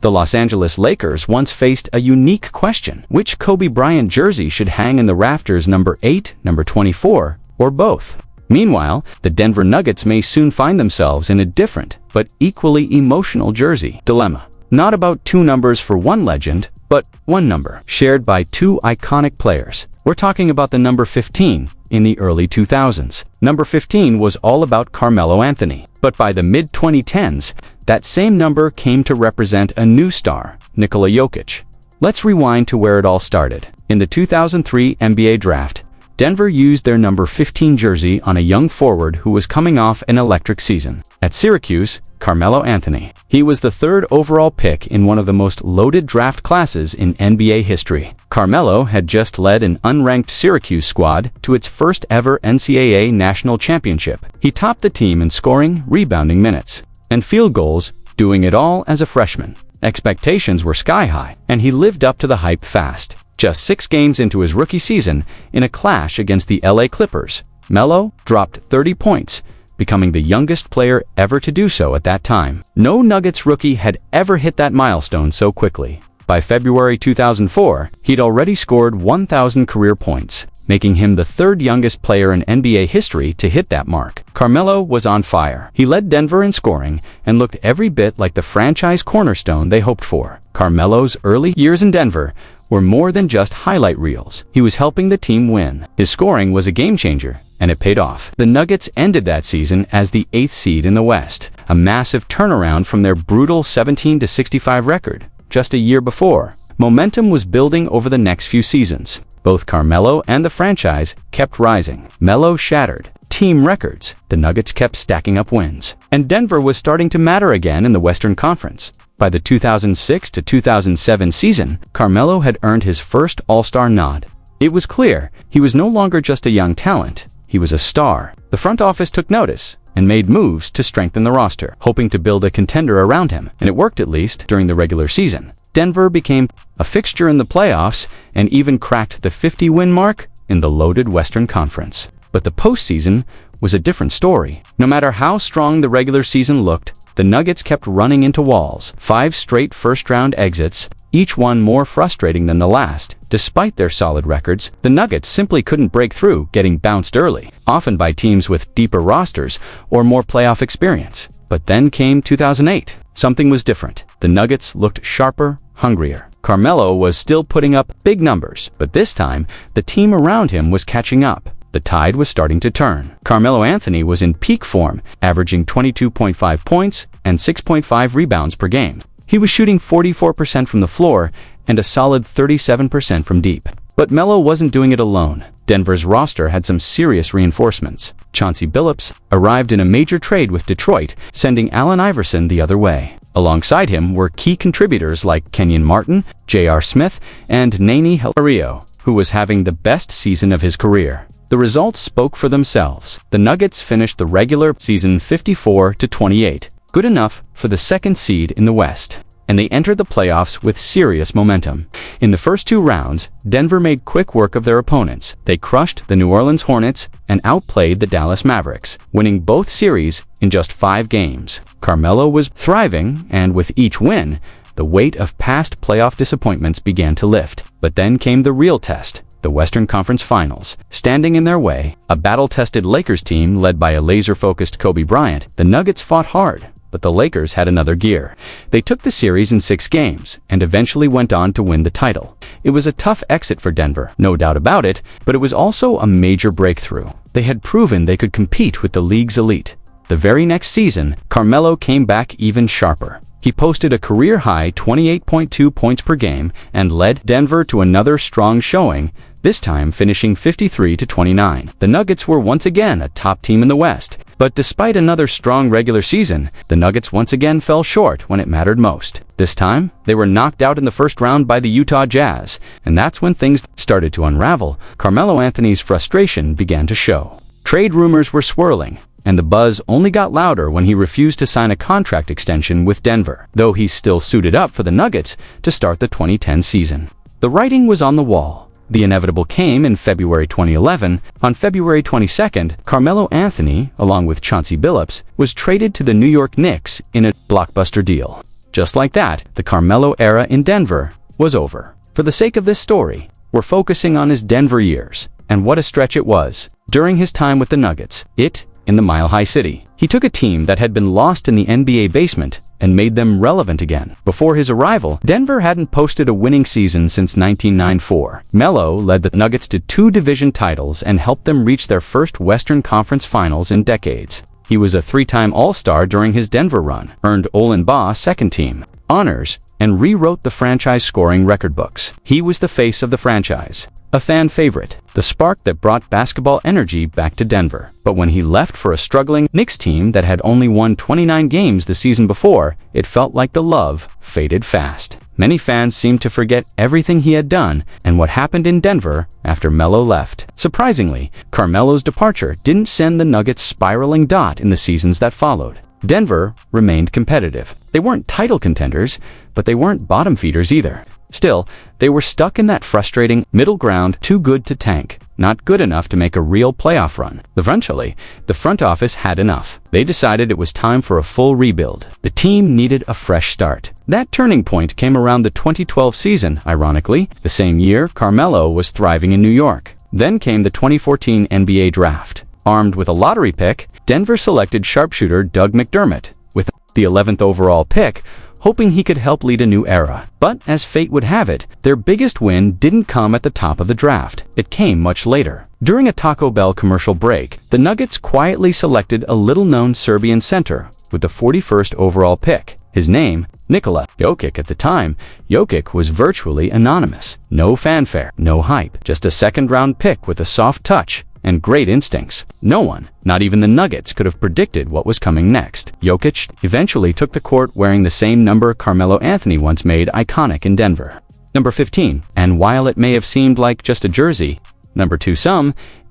The Los Angeles Lakers once faced a unique question: which Kobe Bryant jersey should hang in the rafters, number 8, number 24, or both? Meanwhile, the Denver Nuggets may soon find themselves in a different, but equally emotional jersey dilemma. Not about two numbers for one legend, but one number, shared by two iconic players. We're talking about the number 15 in the early 2000s. Number 15 was all about Carmelo Anthony, but by the mid-2010s, that same number came to represent a new star, Nikola Jokic. Let's rewind to where it all started. In the 2003 NBA draft, Denver used their number 15 jersey on a young forward who was coming off an electric season. At Syracuse, Carmelo Anthony. He was the third overall pick in one of the most loaded draft classes in NBA history. Carmelo had just led an unranked Syracuse squad to its first ever NCAA national championship. He topped the team in scoring, rebounding minutes, and field goals, doing it all as a freshman. Expectations were sky high, and he lived up to the hype fast. Just 6 games into his rookie season, in a clash against the LA Clippers, Melo dropped 30 points, becoming the youngest player ever to do so at that time. No Nuggets rookie had ever hit that milestone so quickly. By February 2004, he'd already scored 1,000 career points, making him the third youngest player in NBA history to hit that mark. Carmelo was on fire. He led Denver in scoring and looked every bit like the franchise cornerstone they hoped for. Carmelo's early years in Denver were more than just highlight reels. He was helping the team win. His scoring was a game changer, and it paid off. The Nuggets ended that season as the 8th seed in the West, a massive turnaround from their brutal 17-65 record just a year before. Momentum was building over the next few seasons. Both Carmelo and the franchise kept rising. Melo shattered team records. The Nuggets kept stacking up wins, and Denver was starting to matter again in the Western Conference. By the 2006 to 2007 season, Carmelo had earned his first All-Star nod. It was clear he was no longer just a young talent. He was a star. The front office took notice and made moves to strengthen the roster, hoping to build a contender around him, and it worked, at least during the regular season. Denver became a fixture in the playoffs and even cracked the 50-win mark in the loaded Western Conference. But the postseason was a different story. No matter how strong the regular season looked, the Nuggets kept running into walls. 5 straight first-round exits, each one more frustrating than the last. Despite their solid records, the Nuggets simply couldn't break through, getting bounced early, often by teams with deeper rosters or more playoff experience. But then came 2008. Something was different. The Nuggets looked sharper, hungrier. Carmelo was still putting up big numbers, but this time, the team around him was catching up. The tide was starting to turn. Carmelo Anthony was in peak form, averaging 22.5 points and 6.5 rebounds per game. He was shooting 44% from the floor and a solid 37% from deep. But Melo wasn't doing it alone. Denver's roster had some serious reinforcements. Chauncey Billups arrived in a major trade with Detroit, sending Allen Iverson the other way. Alongside him were key contributors like Kenyon Martin, J.R. Smith, and Nene Hilario, who was having the best season of his career. The results spoke for themselves. The Nuggets finished the regular season 54-28, good enough for the 2nd seed in the West, and they entered the playoffs with serious momentum. In the first 2 rounds, Denver made quick work of their opponents. They crushed the New Orleans Hornets and outplayed the Dallas Mavericks, winning both series in just 5 games. Carmelo was thriving, and with each win, the weight of past playoff disappointments began to lift. But then came the real test. The Western Conference Finals. Standing in their way, a battle-tested Lakers team led by a laser-focused Kobe Bryant. The Nuggets fought hard, but the Lakers had another gear. They took the series in 6 games and eventually went on to win the title. It was a tough exit for Denver, no doubt about it, but it was also a major breakthrough. They had proven they could compete with the league's elite. The very next season, Carmelo came back even sharper. He posted a career-high 28.2 points per game and led Denver to another strong showing, this time finishing 53-29. The Nuggets were once again a top team in the West, but despite another strong regular season, the Nuggets once again fell short when it mattered most. This time, they were knocked out in the first round by the Utah Jazz, and that's when things started to unravel. Carmelo Anthony's frustration began to show. Trade rumors were swirling, and the buzz only got louder when he refused to sign a contract extension with Denver, though he still suited up for the Nuggets to start the 2010 season. The writing was on the wall. The inevitable came in February 2011. On February 22nd, Carmelo Anthony, along with Chauncey Billups, was traded to the New York Knicks in a blockbuster deal. Just like that, the Carmelo era in Denver was over. For the sake of this story, we're focusing on his Denver years, and what a stretch it was. During his time with the Nuggets, in the Mile High City, he took a team that had been lost in the NBA basement and made them relevant again. Before his arrival, Denver hadn't posted a winning season since 1994. Melo led the Nuggets to 2 division titles and helped them reach their first Western Conference Finals in decades. He was a 3-time All-Star during his Denver run, earned All-NBA second team honors, and rewrote the franchise scoring record books. He was the face of the franchise, a fan favorite, the spark that brought basketball energy back to Denver. But when he left for a struggling Knicks team that had only won 29 games the season before, it felt like the love faded fast. Many fans seemed to forget everything he had done and what happened in Denver after Melo left. Surprisingly, Carmelo's departure didn't send the Nuggets spiraling in the seasons that followed. Denver remained competitive. They weren't title contenders, but they weren't bottom feeders either. Still, they were stuck in that frustrating middle ground, too good to tank, not good enough to make a real playoff run. Eventually, the front office had enough. They decided it was time for a full rebuild. The team needed a fresh start. That turning point came around the 2012 season, ironically, the same year Carmelo was thriving in New York. Then came the 2014 NBA draft. Armed with a lottery pick, Denver selected sharpshooter Doug McDermott with the 11th overall pick, hoping he could help lead a new era. But as fate would have it, their biggest win didn't come at the top of the draft. It came much later. During a Taco Bell commercial break, the Nuggets quietly selected a little-known Serbian center with the 41st overall pick. His name, Nikola Jokic. At the time, Jokic was virtually anonymous. No fanfare, no hype, just a second-round pick with a soft touch and great instincts. No one, not even the Nuggets, could have predicted what was coming next. Jokic eventually took the court wearing the same number Carmelo Anthony once made iconic in Denver. Number 15. And while it may have seemed like just a jersey, number 2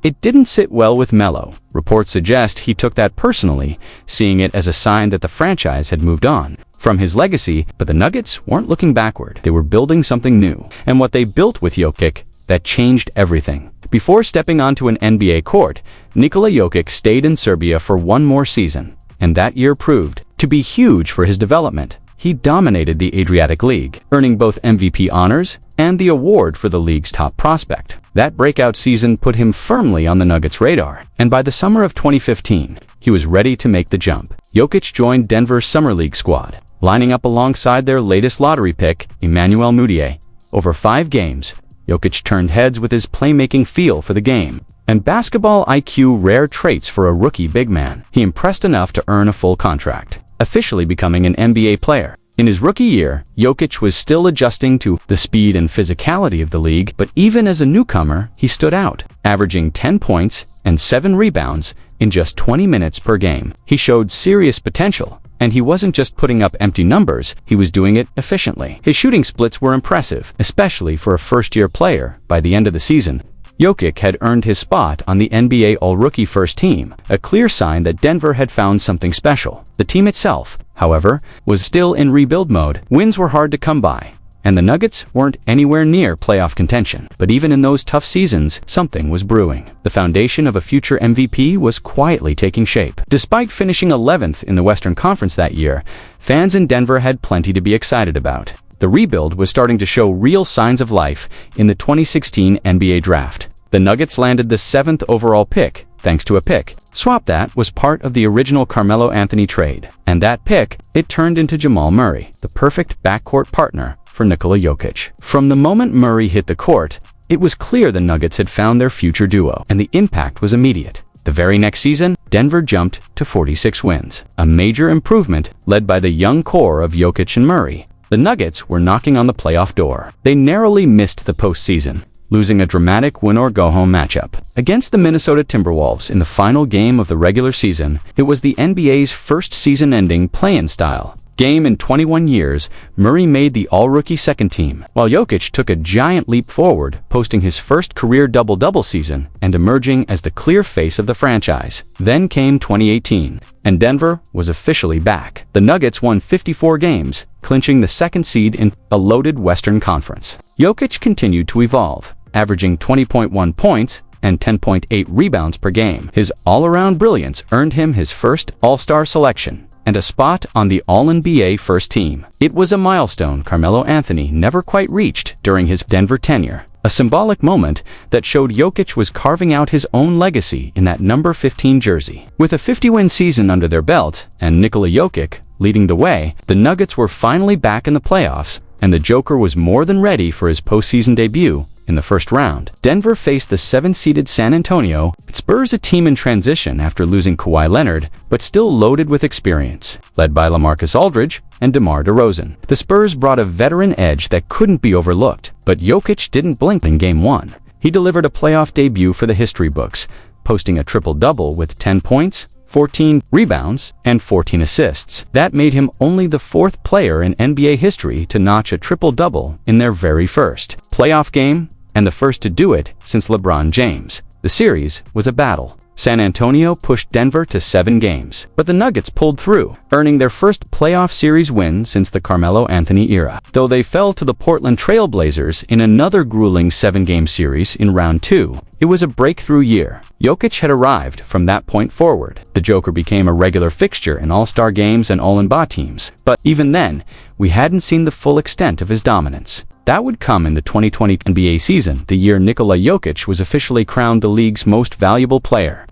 it didn't sit well with Melo. Reports suggest he took that personally, seeing it as a sign that the franchise had moved on from his legacy, but the Nuggets weren't looking backward. They were building something new. And what they built with Jokic, that changed everything. Before stepping onto an NBA court, Nikola Jokic stayed in Serbia for one more season, and that year proved to be huge for his development. He dominated the Adriatic League, earning both MVP honors and the award for the league's top prospect. That breakout season put him firmly on the Nuggets' radar, and by the summer of 2015, he was ready to make the jump. Jokic joined Denver's Summer League squad, lining up alongside their latest lottery pick, Emmanuel Mudiay. Over 5 games, Jokic turned heads with his playmaking feel for the game and basketball IQ, rare traits for a rookie big man. He impressed enough to earn a full contract, officially becoming an NBA player. In his rookie year, Jokic was still adjusting to the speed and physicality of the league, but even as a newcomer, he stood out, averaging 10 points and 7 rebounds in just 20 minutes per game. He showed serious potential, and he wasn't just putting up empty numbers, he was doing it efficiently. His shooting splits were impressive, especially for a first-year player. By the end of the season, Jokic had earned his spot on the NBA All-Rookie First Team, a clear sign that Denver had found something special. The team itself, however, was still in rebuild mode. Wins were hard to come by, and the Nuggets weren't anywhere near playoff contention. But even in those tough seasons, something was brewing. The foundation of a future MVP was quietly taking shape. Despite finishing 11th in the Western Conference that year, fans in Denver had plenty to be excited about. The rebuild was starting to show real signs of life in the 2016 NBA draft. The Nuggets landed the 7th overall pick, thanks to a pick swap that was part of the original Carmelo Anthony trade. And that pick, it turned into Jamal Murray, the perfect backcourt partner for Nikola Jokic. From the moment Murray hit the court, it was clear the Nuggets had found their future duo, and the impact was immediate. The very next season, Denver jumped to 46 wins, a major improvement led by the young core of Jokic and Murray. The Nuggets were knocking on the playoff door. They narrowly missed the postseason, losing a dramatic win-or-go-home matchup against the Minnesota Timberwolves in the final game of the regular season. It was the NBA's first season-ending play-in style game in 21 years. Murray made the all-rookie second team, while Jokic took a giant leap forward, posting his first career double-double season and emerging as the clear face of the franchise. Then came 2018, and Denver was officially back. The Nuggets won 54 games, clinching the second seed in a loaded Western Conference. Jokic continued to evolve, averaging 20.1 points and 10.8 rebounds per game. His all-around brilliance earned him his first All-Star selection and a spot on the All-NBA first team. It was a milestone Carmelo Anthony never quite reached during his Denver tenure. A symbolic moment that showed Jokic was carving out his own legacy in that number 15 jersey. With a 50-win season under their belt and Nikola Jokic leading the way, the Nuggets were finally back in the playoffs, and the Joker was more than ready for his postseason debut. In the first round, Denver faced the 7th-seeded San Antonio. Spurs, a team in transition after losing Kawhi Leonard, but still loaded with experience, led by LaMarcus Aldridge and DeMar DeRozan. The Spurs brought a veteran edge that couldn't be overlooked, but Jokic didn't blink in Game 1. He delivered a playoff debut for the history books, posting a triple-double with 10 points, 14 rebounds, and 14 assists. That made him only the 4th player in NBA history to notch a triple-double in their very first playoff game, and the first to do it since LeBron James. The series was a battle. San Antonio pushed Denver to 7 games, but the Nuggets pulled through, earning their first playoff series win since the Carmelo Anthony era. Though they fell to the Portland Trail Blazers in another grueling 7-game series in round 2, it was a breakthrough year. Jokic had arrived from that point forward. The Joker became a regular fixture in All-Star games and All-NBA teams, but even then, we hadn't seen the full extent of his dominance. That would come in the 2020 NBA season, the year Nikola Jokic was officially crowned the league's most valuable player.